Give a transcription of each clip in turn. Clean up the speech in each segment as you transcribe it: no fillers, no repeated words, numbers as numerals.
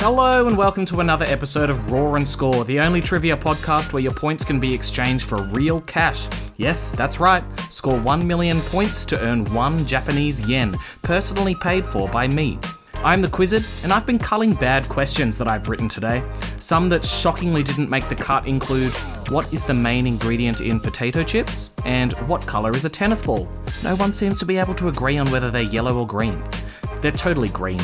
Hello and welcome to another episode of Raw and Score, the only trivia podcast where your points can be exchanged for real cash. Yes, that's right. Score 1 million points to earn 1 Japanese yen, personally paid for by me. I'm the Quizzard, and I've been culling bad questions that I've written today. Some that shockingly didn't make the cut include, what is the main ingredient in potato chips? And what colour is a tennis ball? No one seems to be able to agree on whether they're yellow or green. They're totally green.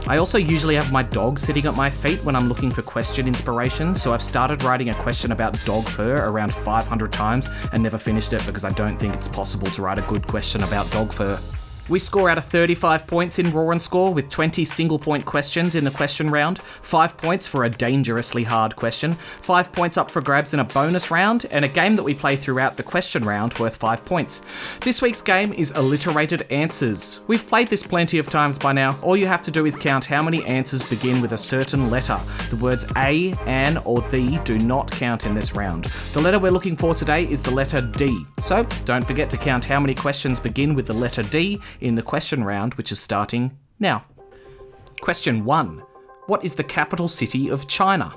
I also usually have my dog sitting at my feet when I'm looking for question inspiration, so I've started writing a question about dog fur around 500 times and never finished it because I don't think it's possible to write a good question about dog fur. We score out of 35 points in Raw and Score with 20 single-point questions in the question round, 5 points for a dangerously hard question, 5 points up for grabs in a bonus round, and a game that we play throughout the question round worth 5 points. This week's game is Alliterated Answers. We've played this plenty of times by now. All you have to do is count how many answers begin with a certain letter. The words a, an, or the do not count in this round. The letter we're looking for today is the letter D. So don't forget to count how many questions begin with the letter D in the question round, which is starting now. Question 1. What is the capital city of China?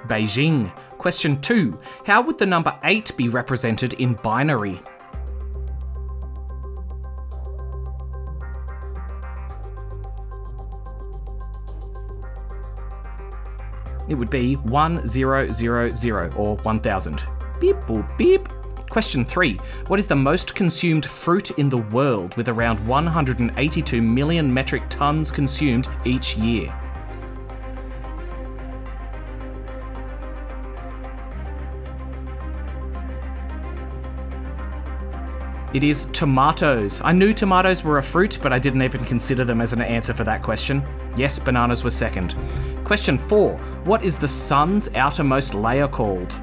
Beijing. Question 2. How would the number 8 be represented in binary? It would be 1000 or 1000. Beep boop beep. Question 3. What is the most consumed fruit in the world with around 182 million metric tons consumed each year? It is tomatoes. I knew tomatoes were a fruit, but I didn't even consider them as an answer for that question. Yes, bananas were second. Question 4. What is the sun's outermost layer called?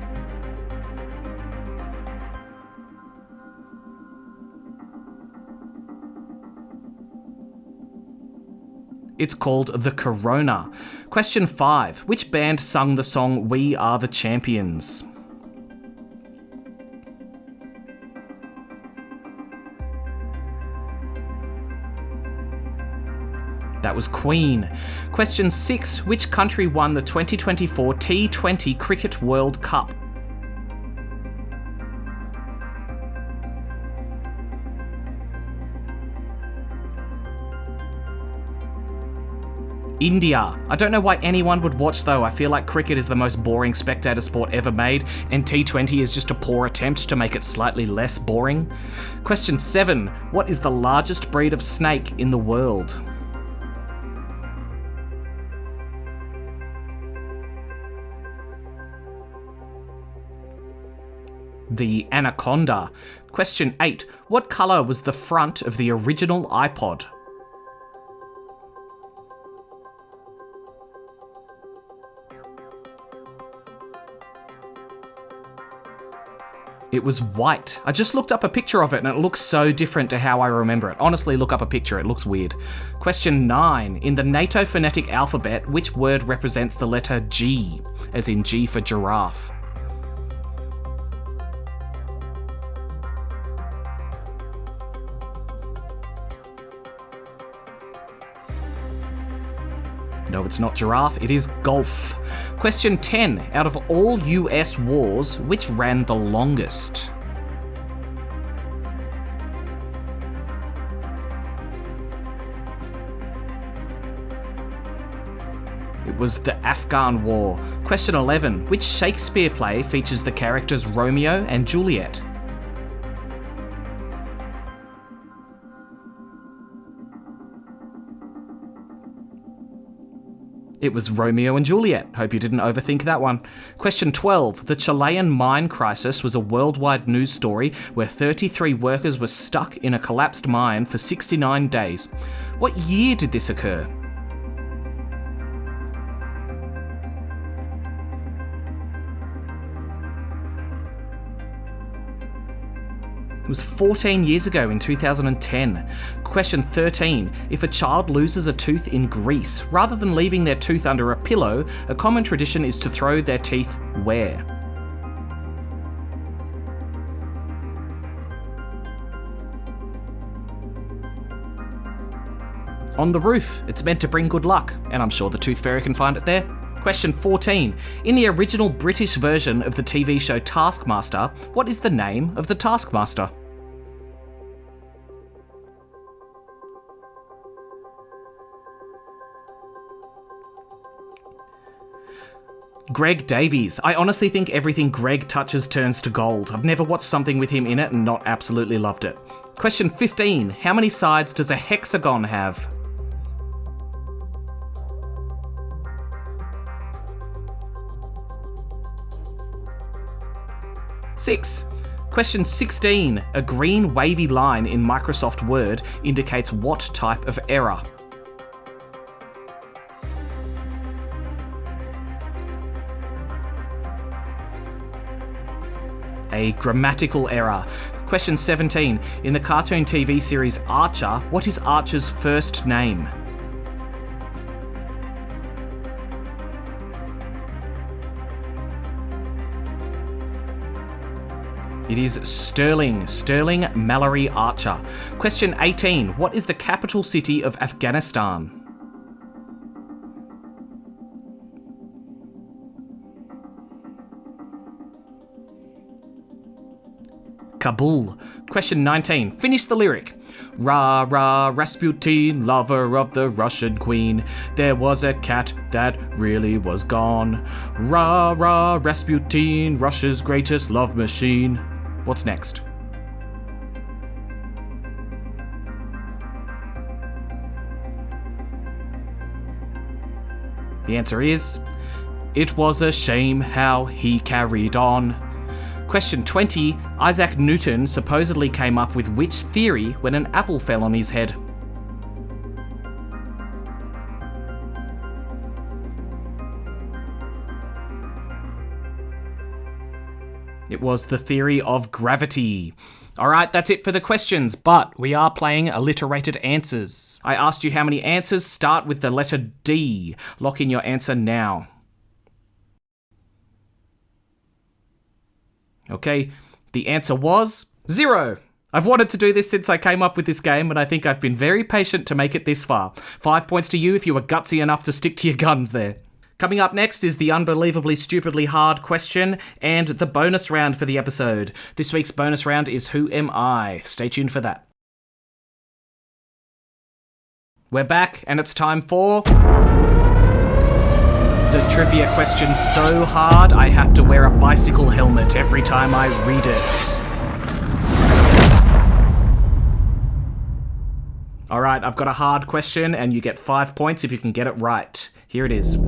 It's called the corona. Question 5. Which band sung the song We Are the Champions? That was Queen. Question 6. Which country won the 2024 T20 Cricket World Cup? India. I don't know why anyone would watch though. I feel like cricket is the most boring spectator sport ever made, and T20 is just a poor attempt to make it slightly less boring. Question 7. What is the largest breed of snake in the world? The anaconda. Question 8. What colour was the front of the original iPod? It was white. I just looked up a picture of it and it looks so different to how I remember it. Honestly, look up a picture, it looks weird. Question 9. In the NATO phonetic alphabet, which word represents the letter G, as in G for giraffe? No, it's not giraffe, it is golf. Question 10. Out of all US wars, which ran the longest? It was the Afghan War. Question 11. Which Shakespeare play features the characters Romeo and Juliet? It was Romeo and Juliet. Hope you didn't overthink that one. Question 12. The Chilean mine crisis was a worldwide news story where 33 workers were stuck in a collapsed mine for 69 days. What year did this occur? It was 14 years ago in 2010. Question 13. If a child loses a tooth in Greece, rather than leaving their tooth under a pillow, a common tradition is to throw their teeth where? On the roof. It's meant to bring good luck, and I'm sure the Tooth Fairy can find it there. Question 14. In the original British version of the TV show Taskmaster, what is the name of the Taskmaster? Greg Davies. I honestly think everything Greg touches turns to gold. I've never watched something with him in it and not absolutely loved it. Question 15. How many sides does a hexagon have? Six. Question 16. A green wavy line in Microsoft Word indicates what type of error? A grammatical error. Question 17. In the cartoon TV series Archer, what is Archer's first name? It is Sterling Mallory Archer. Question 18. What is the capital city of Afghanistan? Kabul. Question 19. Finish the lyric. Rah, rah, Rasputin, lover of the Russian queen. There was a cat that really was gone. Rah, rah, Rasputin, Russia's greatest love machine. What's next? The answer is, it was a shame how he carried on. Question 20. Isaac Newton supposedly came up with which theory when an apple fell on his head? It was the theory of gravity. Alright, that's it for the questions, but we are playing alliterated answers. I asked you how many answers start with the letter D. Lock in your answer now. Okay, the answer was 0. I've wanted to do this since I came up with this game, and I think I've been very patient to make it this far. 5 points to you if you were gutsy enough to stick to your guns there. Coming up next is the unbelievably stupidly hard question and the bonus round for the episode. This week's bonus round is Who Am I? Stay tuned for that. We're back, and it's time for the trivia question so hard I have to wear a bicycle helmet every time I read it. Alright, I've got a hard question and you get 5 points if you can get it right. Here it is.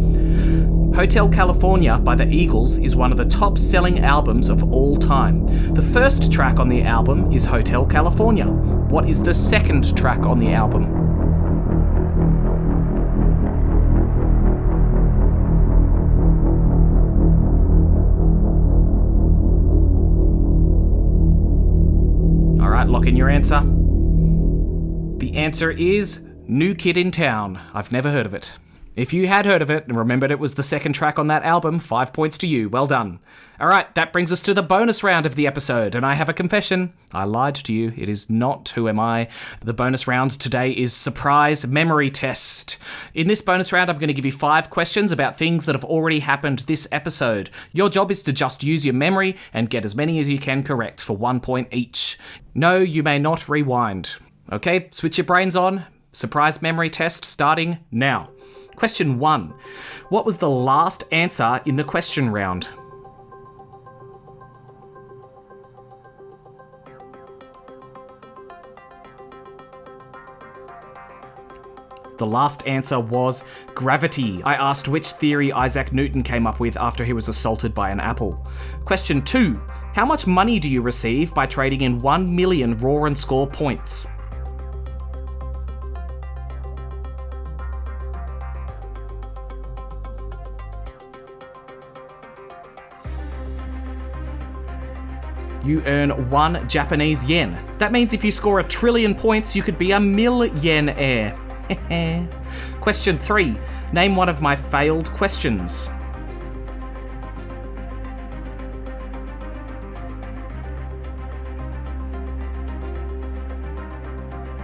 Hotel California by the Eagles is one of the top selling albums of all time. The first track on the album is Hotel California. What is the second track on the album? Alright, lock in your answer. The answer is New Kid in Town. I've never heard of it. If you had heard of it and remembered it was the second track on that album, 5 points to you. Well done. Alright, that brings us to the bonus round of the episode, and I have a confession. I lied to you. It is not Who Am I? The bonus round today is Surprise Memory Test. In this bonus round, I'm going to give you 5 questions about things that have already happened this episode. Your job is to just use your memory and get as many as you can correct for 1 point each. No, you may not rewind. Okay, switch your brains on. Surprise memory test starting now. Question 1. What was the last answer in the question round? The last answer was gravity. I asked which theory Isaac Newton came up with after he was assaulted by an apple. Question 2. How much money do you receive by trading in 1 million Roar and Score points? You earn 1 Japanese yen. That means if you score 1 trillion points, you could be a millionaire. Question 3. Name one of my failed questions.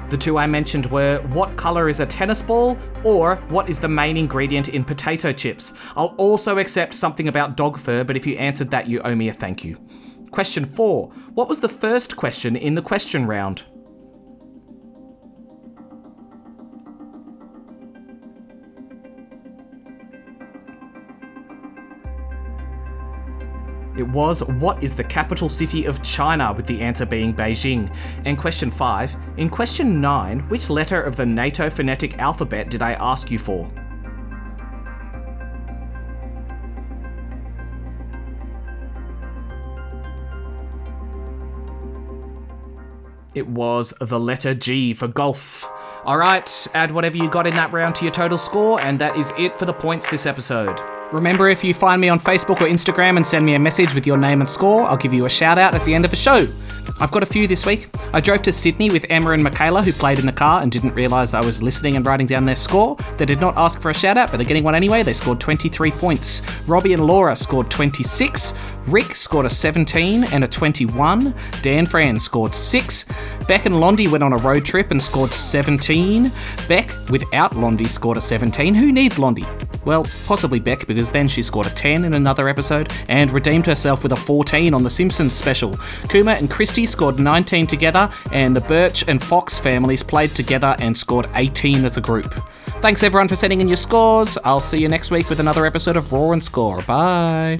The two I mentioned were, what colour is a tennis ball, or what is the main ingredient in potato chips? I'll also accept something about dog fur, but if you answered that, you owe me a thank you. Question 4. What was the first question in the question round? It was, what is the capital city of China, with the answer being Beijing. And question 5, in question 9, which letter of the NATO phonetic alphabet did I ask you for? It was the letter G for golf. Alright, add whatever you got in that round to your total score, and that is it for the points this episode. Remember, if you find me on Facebook or Instagram and send me a message with your name and score, I'll give you a shout out at the end of the show. I've got a few this week. I drove to Sydney with Emma and Michaela, who played in the car and didn't realise I was listening and writing down their score. They did not ask for a shout out, but they're getting one anyway. They scored 23 points. Robbie and Laura scored 26. Rick scored a 17 and a 21. Dan Fran scored 6. Beck and Londi went on a road trip and scored 17. Beck, without Londi, scored a 17. Who needs Londi? Well, possibly Beck, because then she scored a 10 in another episode and redeemed herself with a 14 on The Simpsons special. Kuma and Christy scored 19 together, and the Birch and Fox families played together and scored 18 as a group. Thanks everyone for sending in your scores. I'll see you next week with another episode of Roar and Score. Bye.